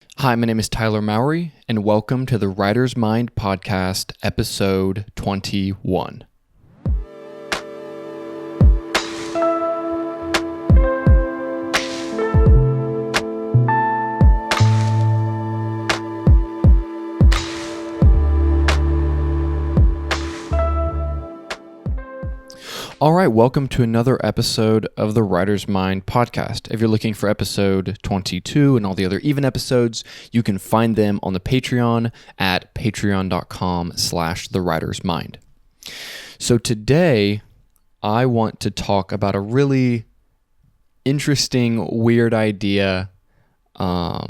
Hi, my name is Tyler Mowry, and welcome to the Writer's Mind Podcast, episode 21. All right, welcome to another episode of the Writer's Mind Podcast. If you're looking for episode 22 and all the other even episodes, you can find them on the Patreon at patreon.com/thewritersmind. So today, I want to talk about a really interesting, weird idea, but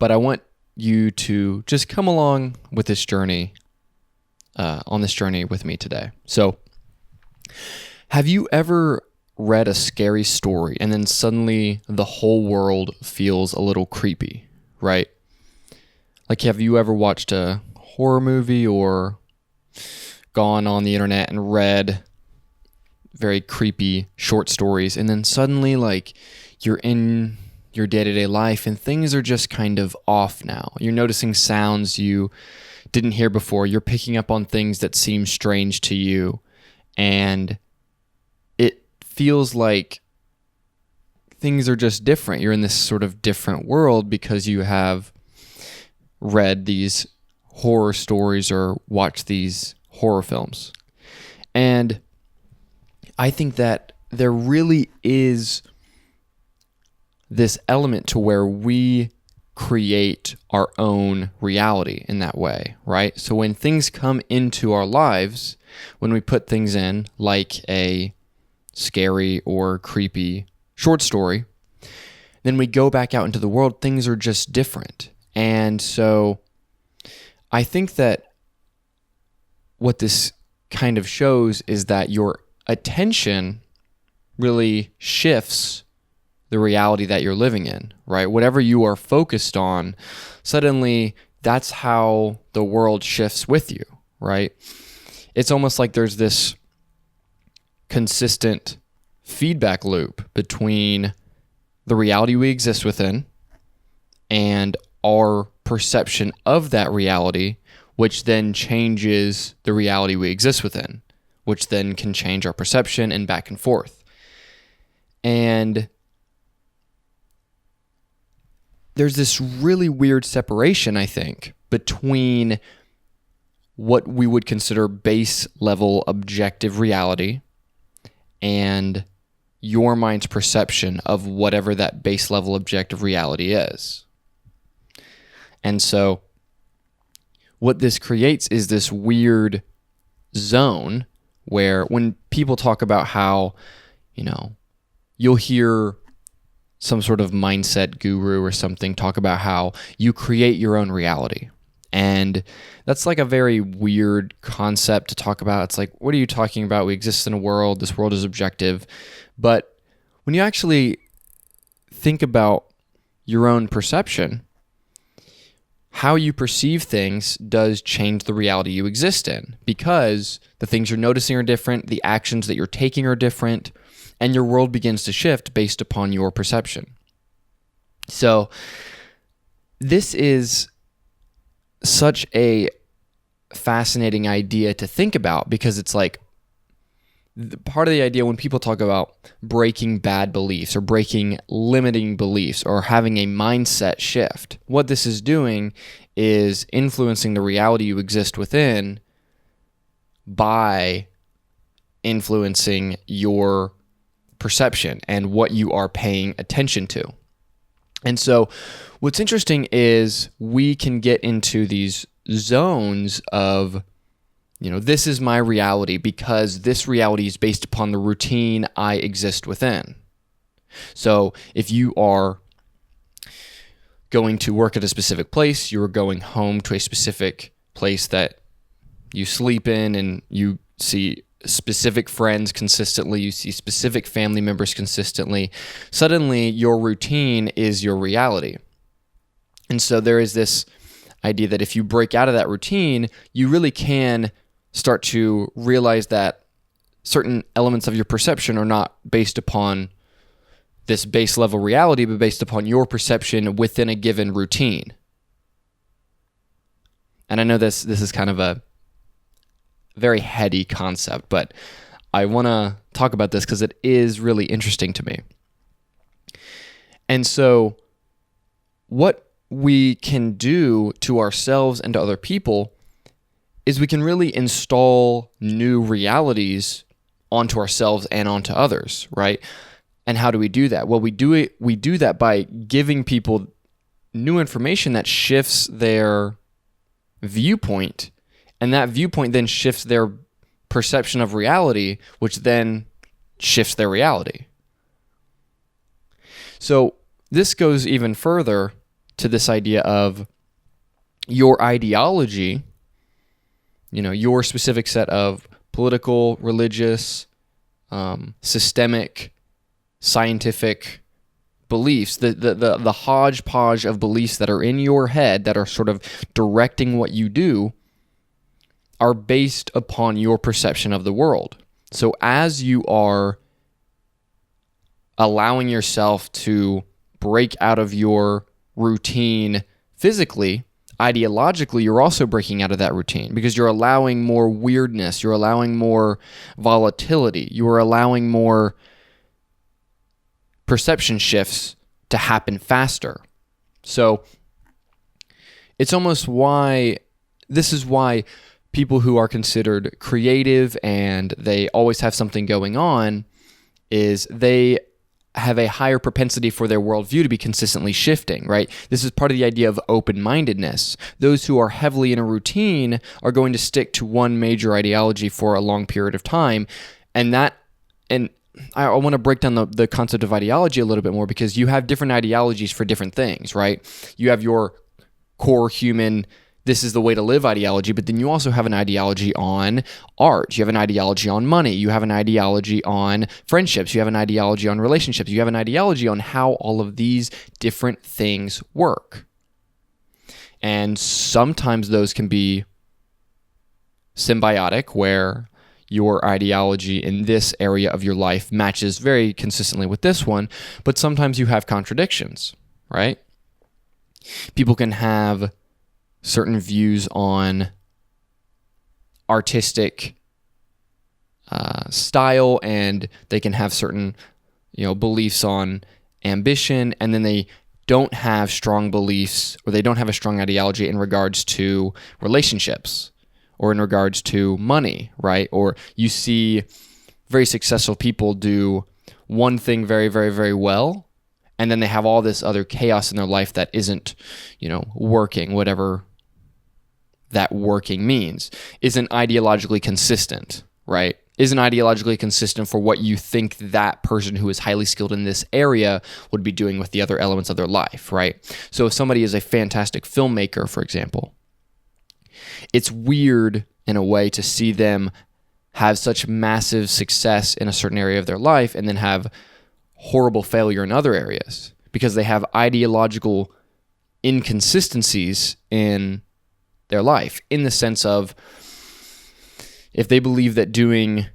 I want you to just come along with this journey, on this journey with me today. So, have you ever read a scary story and then suddenly the whole world feels a little creepy, right? Like, have you ever watched a horror movie or gone on the internet and read very creepy short stories, and then suddenly, like, you're in your day-to-day life and things are just kind of off now. You're noticing sounds you didn't hear before. You're picking up on things that seem strange to you. And it feels like things are just different. You're in this sort of different world because you have read these horror stories or watched these horror films. And I think that there really is this element to where we create our own reality in that way, right? So when things come into our lives, when we put things in like a scary or creepy short story, then we go back out into the world, things are just different. And so I think that what this kind of shows is that your attention really shifts the reality that you're living in, right? Whatever you are focused on, suddenly that's how the world shifts with you, right? It's almost like there's this consistent feedback loop between the reality we exist within and our perception of that reality, which then changes the reality we exist within, which then can change our perception and back and forth. And there's this really weird separation, I think, between what we would consider base level objective reality and your mind's perception of whatever that base level objective reality is. And so what this creates is this weird zone where when people talk about how, you'll hear some sort of mindset guru or something talk about how you create your own reality. And that's like a very weird concept to talk about. It's like, what are you talking about? We exist in a world. This world is objective. But when you actually think about your own perception, how you perceive things does change the reality you exist in, because the things you're noticing are different, the actions that you're taking are different, and your world begins to shift based upon your perception. So this is such a fascinating idea to think about, because it's like part of the idea when people talk about breaking bad beliefs or breaking limiting beliefs or having a mindset shift, what this is doing is influencing the reality you exist within by influencing your perception and what you are paying attention to. And so what's interesting is we can get into these zones of, this is my reality because this reality is based upon the routine I exist within. So if you are going to work at a specific place, you're going home to a specific place that you sleep in, and you see specific friends consistently, you see specific family members consistently, suddenly your routine is your reality. And so there is this idea that if you break out of that routine, you really can start to realize that certain elements of your perception are not based upon this base level reality, but based upon your perception within a given routine. And I know this is kind of a very heady concept, but I want to talk about this because it is really interesting to me. And so what we can do to ourselves and to other people is we can really install new realities onto ourselves and onto others, right? And how do we do that? Well, we do that by giving people new information that shifts their viewpoint, and that viewpoint then shifts their perception of reality, which then shifts their reality. So this goes even further to this idea of your ideology, your specific set of political, religious, systemic, scientific beliefs, the hodgepodge of beliefs that are in your head that are sort of directing what you do are based upon your perception of the world. So as you are allowing yourself to break out of your routine physically, ideologically, you're also breaking out of that routine because you're allowing more weirdness, you're allowing more volatility, you are allowing more perception shifts to happen faster. So it's almost this is why people who are considered creative and they always have something going on is they have a higher propensity for their worldview to be consistently shifting, right? This is part of the idea of open-mindedness. Those who are heavily in a routine are going to stick to one major ideology for a long period of time. And I want to break down the concept of ideology a little bit more because you have different ideologies for different things, right? You have your core human, this is the way to live ideology, but then you also have an ideology on art. You have an ideology on money. You have an ideology on friendships. You have an ideology on relationships. You have an ideology on how all of these different things work. And sometimes those can be symbiotic, where your ideology in this area of your life matches very consistently with this one, but sometimes you have contradictions, right? People can have certain views on artistic style, and they can have certain, beliefs on ambition, and then they don't have strong beliefs, or they don't have a strong ideology in regards to relationships or in regards to money, right? Or you see very successful people do one thing very, very, very well, and then they have all this other chaos in their life that isn't, working, whatever that working means, isn't ideologically consistent, right? Isn't ideologically consistent for what you think that person who is highly skilled in this area would be doing with the other elements of their life, right? So if somebody is a fantastic filmmaker, for example, it's weird in a way to see them have such massive success in a certain area of their life and then have horrible failure in other areas because they have ideological inconsistencies in their life, in the sense of if they believe that doing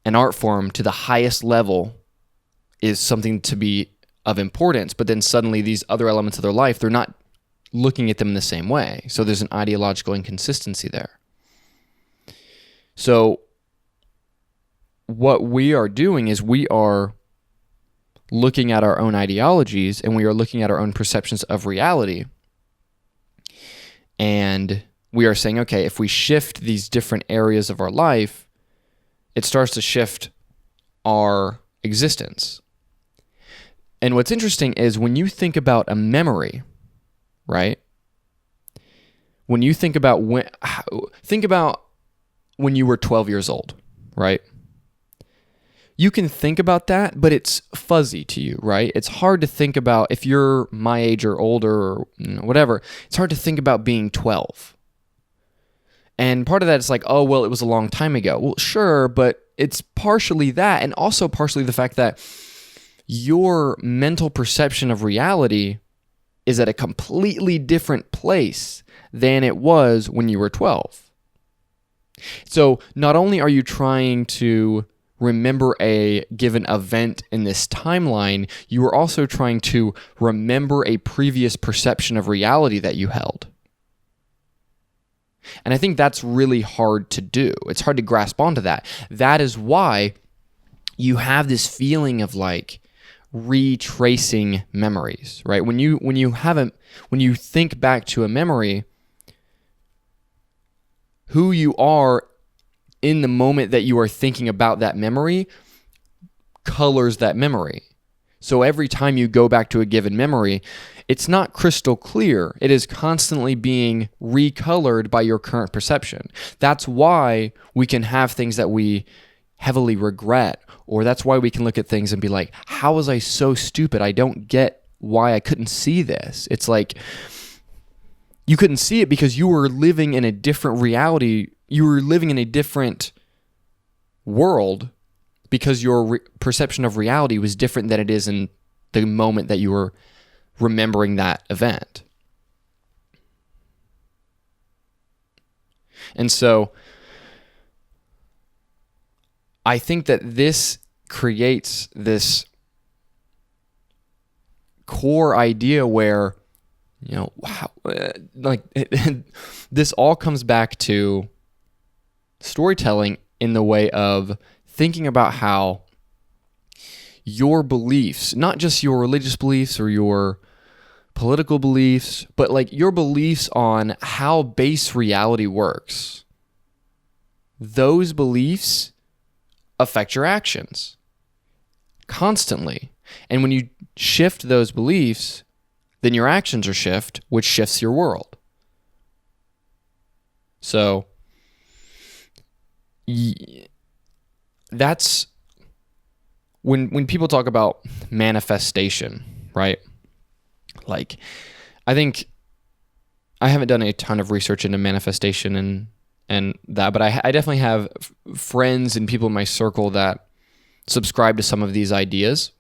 an art form to the highest level is something to be of importance, but then suddenly these other elements of their life, they're not looking at them in the same way. So there's an ideological inconsistency there. So what we are doing is we are looking at our own ideologies and we are looking at our own perceptions of reality. And we are saying, okay, if we shift these different areas of our life, it starts to shift our existence. And what's interesting is when you think about a memory, right? When you think about when you were 12 years old, right? You can think about that, but it's fuzzy to you, right? It's hard to think about, if you're my age or older or whatever, it's hard to think about being 12. And part of that is like, oh, well, it was a long time ago. Well, sure, but it's partially that, and also partially the fact that your mental perception of reality is at a completely different place than it was when you were 12. So not only are you trying to remember a given event in this timeline, you are also trying to remember a previous perception of reality that you held. And I think that's really hard to do. It's hard to grasp onto that. That is why you have this feeling of like retracing memories, right? When you think back to a memory, who you are in the moment that you are thinking about that memory colors that memory. So every time you go back to a given memory, it's not crystal clear. It is constantly being recolored by your current perception. That's why we can have things that we heavily regret, or that's why we can look at things and be like, how was I so stupid? I don't get why I couldn't see this. It's like you couldn't see it because you were living in a different reality. You were living in a different world because your perception of reality was different than it is in the moment that you were remembering that event. And so I think that this creates this core idea where, wow, this all comes back to storytelling in the way of thinking about how your beliefs, not just your religious beliefs or your political beliefs, but like your beliefs on how base reality works, those beliefs affect your actions constantly. And when you shift those beliefs, then your actions are shift, which shifts your world. So that's when people talk about manifestation, right? Like, I think I haven't done a ton of research into manifestation and that, but I definitely have friends and people in my circle that subscribe to some of these ideas.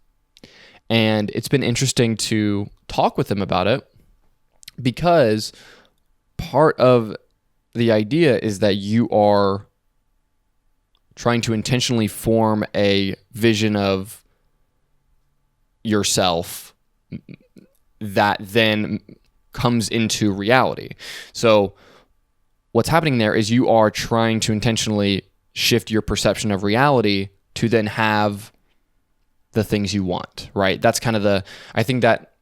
And it's been interesting to talk with them about it because part of the idea is that you are trying to intentionally form a vision of yourself that then comes into reality. So what's happening there is you are trying to intentionally shift your perception of reality to then have the things you want, right? That's kind of I think that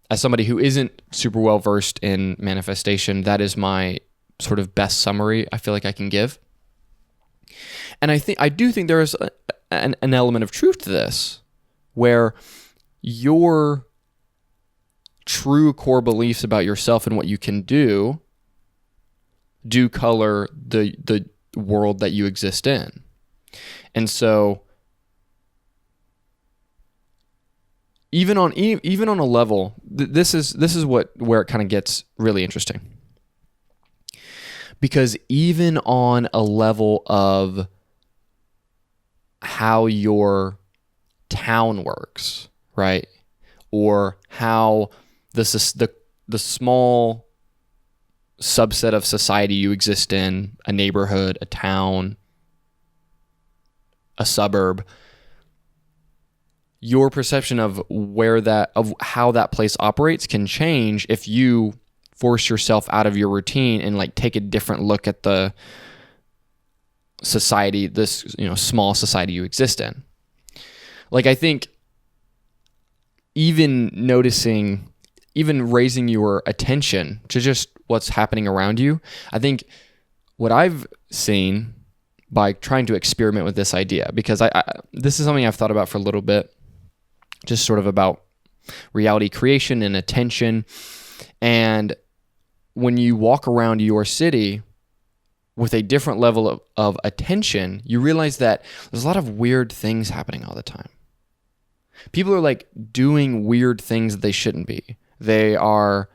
as somebody who isn't super well versed in manifestation, that is my sort of best summary I feel like I can give. And I do think there is an element of truth to this, where your true core beliefs about yourself and what you can do color the world that you exist in. And so even on a level, this is where it kind of gets really interesting. Because even on a level of how your town works, right? Or how the small subset of society you exist in, a neighborhood, a town, a suburb, your perception of how that place operates can change if you force yourself out of your routine and like take a different look at the society, this small society you exist in. Like, I think even raising your attention to just what's happening around you, I think what I've seen by trying to experiment with this idea, because this is something I've thought about for a little bit, just sort of about reality creation and attention. And when you walk around your city with a different level of attention, you realize that there's a lot of weird things happening all the time. People are like doing weird things that they shouldn't be. They are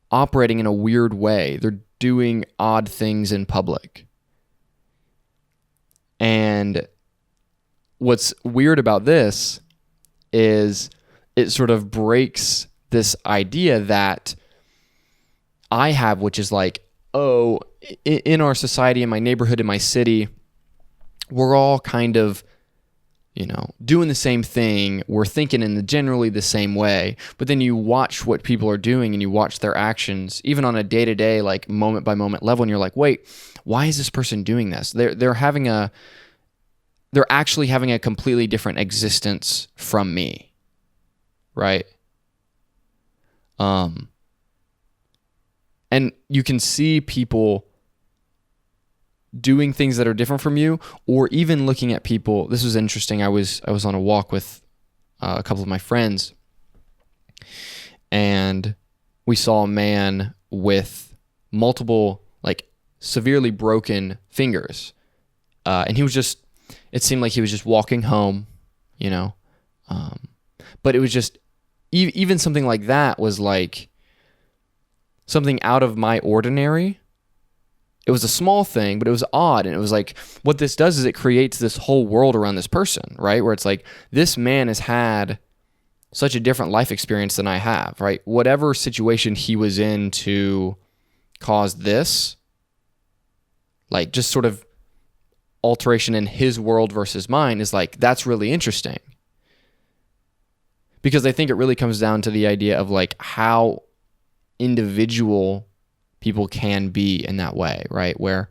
operating in a weird way. They're doing odd things in public. And what's weird about this is it sort of breaks this idea that I have, which is like, oh, in our society, in my neighborhood, in my city, we're all kind of doing the same thing. We're thinking in generally the same way, but then you watch what people are doing and you watch their actions, even on a day-to-day, like moment by moment level, and you're like, wait, why is this person doing this? They're actually having a completely different existence from me, right? And you can see people doing things that are different from you, or even looking at people. This was interesting. I was on a walk with a couple of my friends, and we saw a man with multiple, like, severely broken fingers, and it seemed like he was just walking home, but it was just even something like that was like something out of my ordinary. It was a small thing, but it was odd. And it was like, what this does is it creates this whole world around this person, right? Where it's like, this man has had such a different life experience than I have, right? Whatever situation he was in to cause this, like, just sort of alteration in his world versus mine, is like, that's really interesting. Because I think it really comes down to the idea of like how individual people can be in that way, right? Where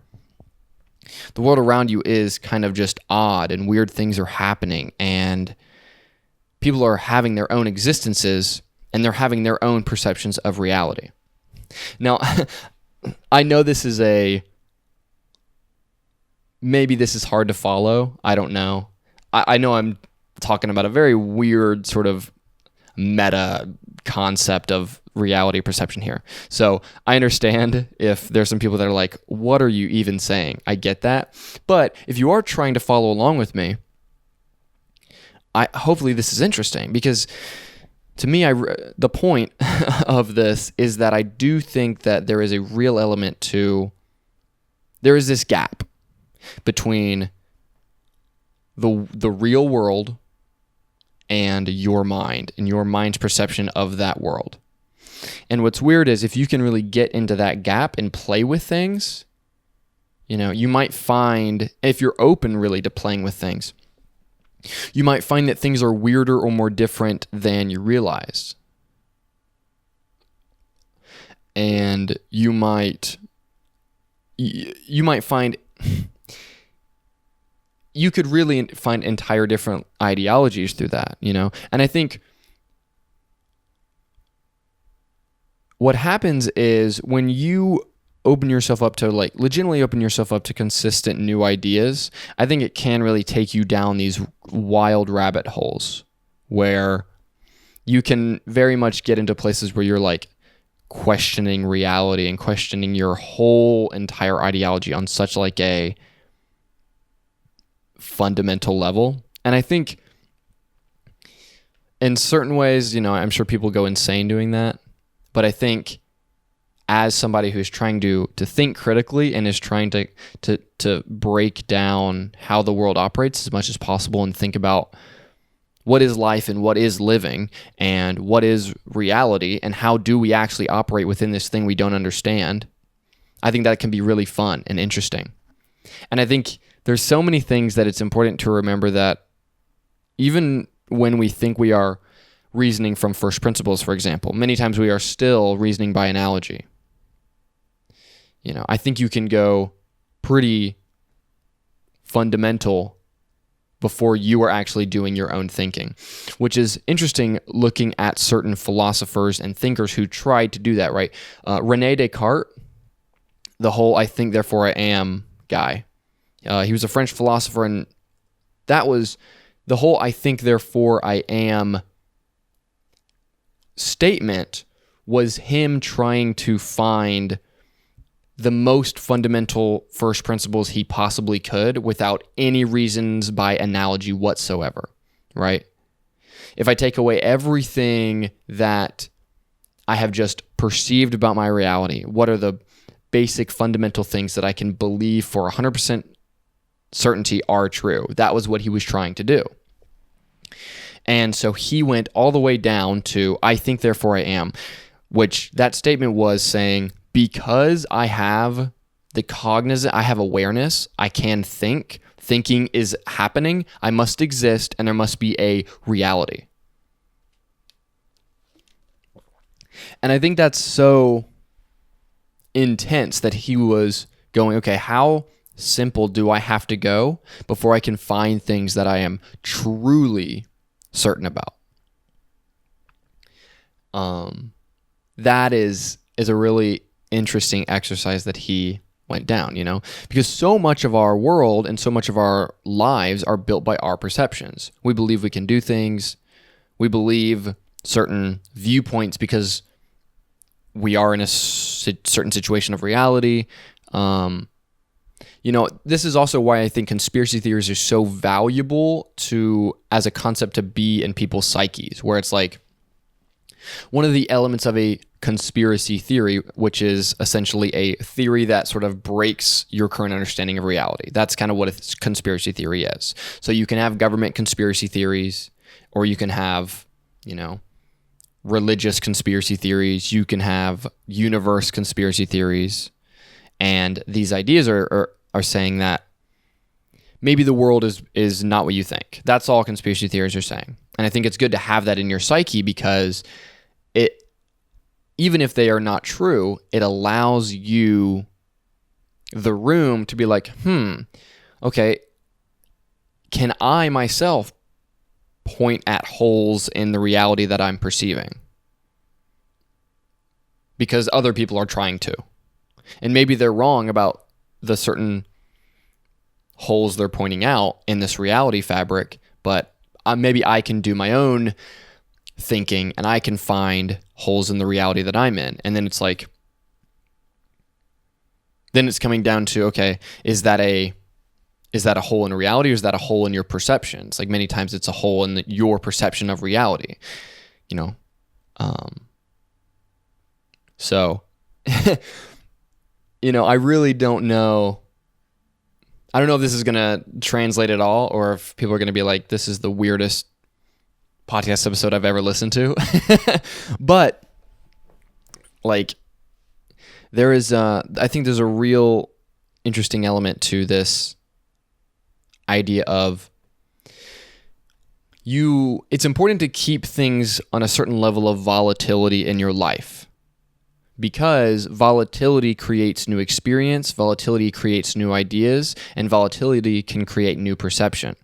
the world around you is kind of just odd and weird things are happening and people are having their own existences and they're having their own perceptions of reality. Now, I know maybe this is hard to follow. I don't know. I know I'm talking about a very weird sort of meta concept of reality perception here. So I understand if there's some people that are like, what are you even saying? I get that. But if you are trying to follow along with me, hopefully this is interesting, because to me, the point of this is that I do think that there is a real element there is this gap between the real world and your mind and your mind's perception of that world. And what's weird is if you can really get into that gap and play with things, you might find, if you're open really to playing with things, you might find that things are weirder or more different than you realized. And you might find you could really find entire different ideologies through that, And I think what happens is when you open yourself up to, like, legitimately open yourself up to consistent new ideas, I think it can really take you down these wild rabbit holes where you can very much get into places where you're like questioning reality and questioning your whole entire ideology on such like a fundamental level. And I think in certain ways, I'm sure people go insane doing that. But I think as somebody who's trying to think critically and is trying to break down how the world operates as much as possible and think about what is life and what is living and what is reality and how do we actually operate within this thing we don't understand, I think that can be really fun and interesting. And I think there's so many things that it's important to remember that even when we think we are reasoning from first principles, for example, many times we are still reasoning by analogy. I think you can go pretty fundamental before you are actually doing your own thinking, which is interesting looking at certain philosophers and thinkers who tried to do that, right? Rene Descartes, the whole I think, therefore I am guy. He was a French philosopher, and that was the whole I think, therefore I am statement was him trying to find the most fundamental first principles he possibly could without any reasons by analogy whatsoever, right? If I take away everything that I have just perceived about my reality, what are the basic fundamental things that I can believe for 100% certainty are true? That was what he was trying to do. And so he went all the way down to, I think, therefore I am, which that statement was saying, because I have the cognizant, I have awareness, I can think, thinking is happening. I must exist, and there must be a reality. And I think that's so intense that he was going, okay, how simple do I have to go before I can find things that I am truly certain about? That is a really interesting exercise that he went down, because so much of our world and so much of our lives are built by our perceptions. We believe we can do things. We believe certain viewpoints because we are in a certain situation of reality. This is also why I think conspiracy theories are so valuable as a concept to be in people's psyches, where it's like one of the elements of a conspiracy theory, which is essentially a theory that sort of breaks your current understanding of reality. That's kind of what a conspiracy theory is. So you can have government conspiracy theories, or you can have, religious conspiracy theories. You can have universe conspiracy theories. And these ideas are saying that maybe the world is not what you think. That's all conspiracy theories are saying. And I think it's good to have that in your psyche, because even if they are not true, it allows you the room to be like, okay, can I myself point at holes in the reality that I'm perceiving? Because other people are trying to. And maybe they're wrong about the certain holes they're pointing out in this reality fabric, but maybe I can do my own thinking and I can find holes in the reality that I'm in. And then it's like, then it's coming down to, okay, is that a hole in reality, or is that a hole in your perceptions? Like many times it's a hole in your perception of reality, So, I really don't know. I don't know if this is going to translate at all, or if people are going to be like, this is the weirdest podcast episode I've ever listened to. But like, I think there's a real interesting element to this idea of it's important to keep things on a certain level of volatility in your life, because volatility creates new experience, volatility creates new ideas, and volatility can create new perception.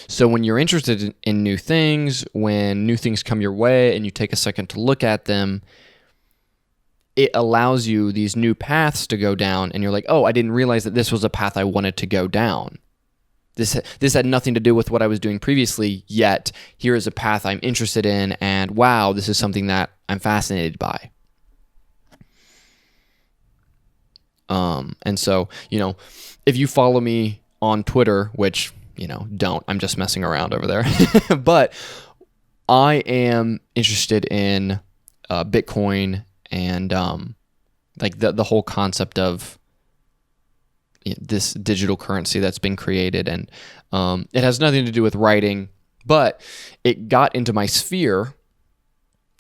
So when you're interested in new things, when new things come your way and you take a second to look at them, it allows you these new paths to go down, and you're like, oh, I didn't realize that this was a path I wanted to go down. This had nothing to do with what I was doing previously, yet here is a path I'm interested in, and wow, this is something that I'm fascinated by. And so, if you follow me on Twitter, which, don't, I'm just messing around over there, but I am interested in Bitcoin and like the whole concept of this digital currency that's been created. And it has nothing to do with writing, but it got into my sphere.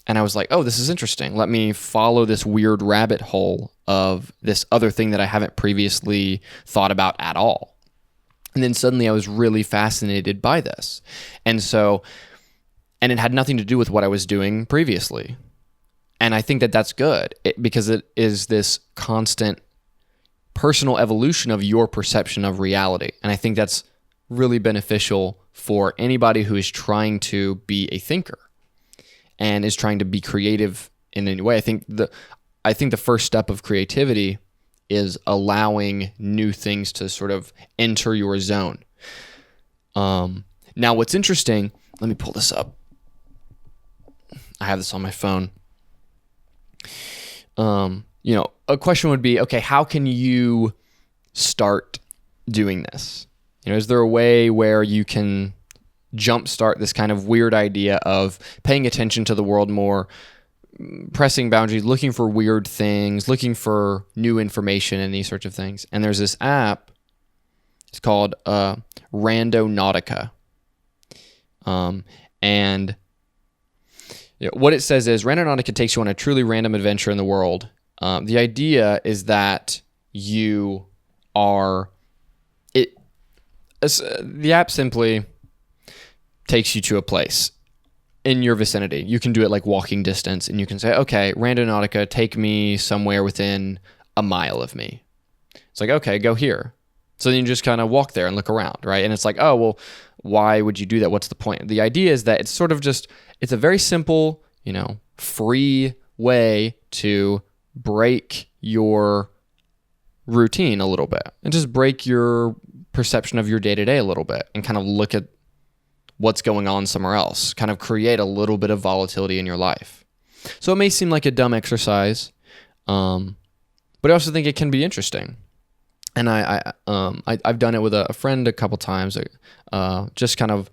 And I was like, oh, this is interesting. Let me follow this weird rabbit hole of this other thing that I haven't previously thought about at all. And then suddenly I was really fascinated by this. And it had nothing to do with what I was doing previously. And I think that that's good because it is this constant personal evolution of your perception of reality. And I think that's really beneficial for anybody who is trying to be a thinker and is trying to be creative in any way. I think the first step of creativity is allowing new things to sort of enter your zone. Now, what's interesting, let me pull this up. I have this on my phone. A question would be, okay, how can you start doing this? Is there a way where you can jumpstart this kind of weird idea of paying attention to the world more, pressing boundaries, looking for weird things, looking for new information and these sorts of things? And there's this app, it's called Randonautica. And what it says is Randonautica takes you on a truly random adventure in the world. The idea is that the app simply takes you to a place in your vicinity. You can do it like walking distance, and you can say, okay, Randonautica, take me somewhere within a mile of me. It's like, okay, go here. So then you just kind of walk there and look around, right? And it's like, oh, well, why would you do that? What's the point? The idea is that it's sort of just, it's a very simple, free way to break your routine a little bit and just break your perception of your day-to-day a little bit and kind of look at what's going on somewhere else, kind of create a little bit of volatility in your life. So it may seem like a dumb exercise, but I also think it can be interesting. And I've done it with a friend a couple times, just kind of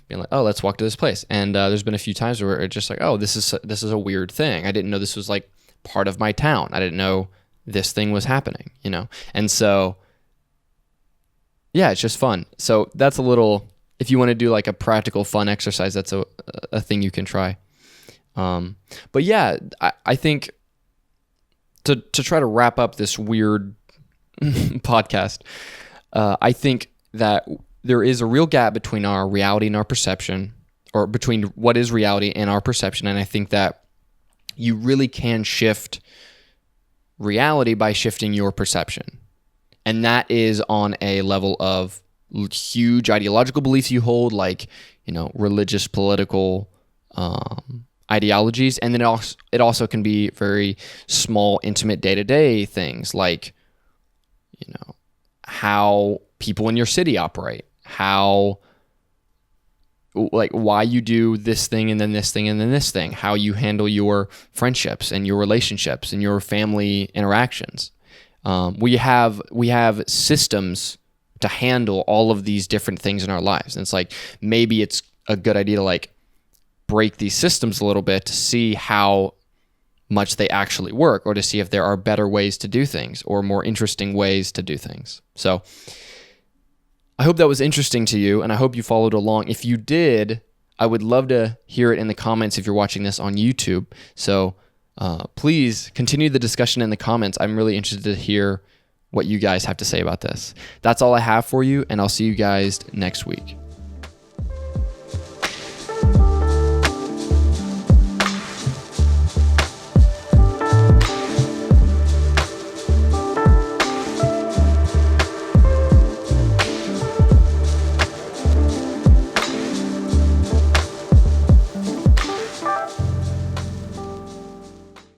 being like, oh, let's walk to this place. And there's been a few times where it's just like, oh, this is a weird thing. I didn't know this was like part of my town. I didn't know this thing was happening, And so, yeah, it's just fun. So that's a little, if you want to do like a practical fun exercise, that's a thing you can try. But yeah, I think to try to wrap up this weird podcast, I think that there is a real gap between our reality and our perception, or between what is reality and our perception. And I think that you really can shift reality by shifting your perception. And that is on a level of huge ideological beliefs you hold, like, religious, political ideologies. And then it also can be very small, intimate day-to-day things, like, how people in your city operate, why you do this thing and then this thing and then this thing, how you handle your friendships and your relationships and your family interactions. We have systems to handle all of these different things in our lives. And it's like, maybe it's a good idea to like break these systems a little bit to see how much they actually work, or to see if there are better ways to do things or more interesting ways to do things. So I hope that was interesting to you, and I hope you followed along. If you did, I would love to hear it in the comments if you're watching this on YouTube. So please continue the discussion in the comments. I'm really interested to hear what you guys have to say about this. That's all I have for you, and I'll see you guys next week.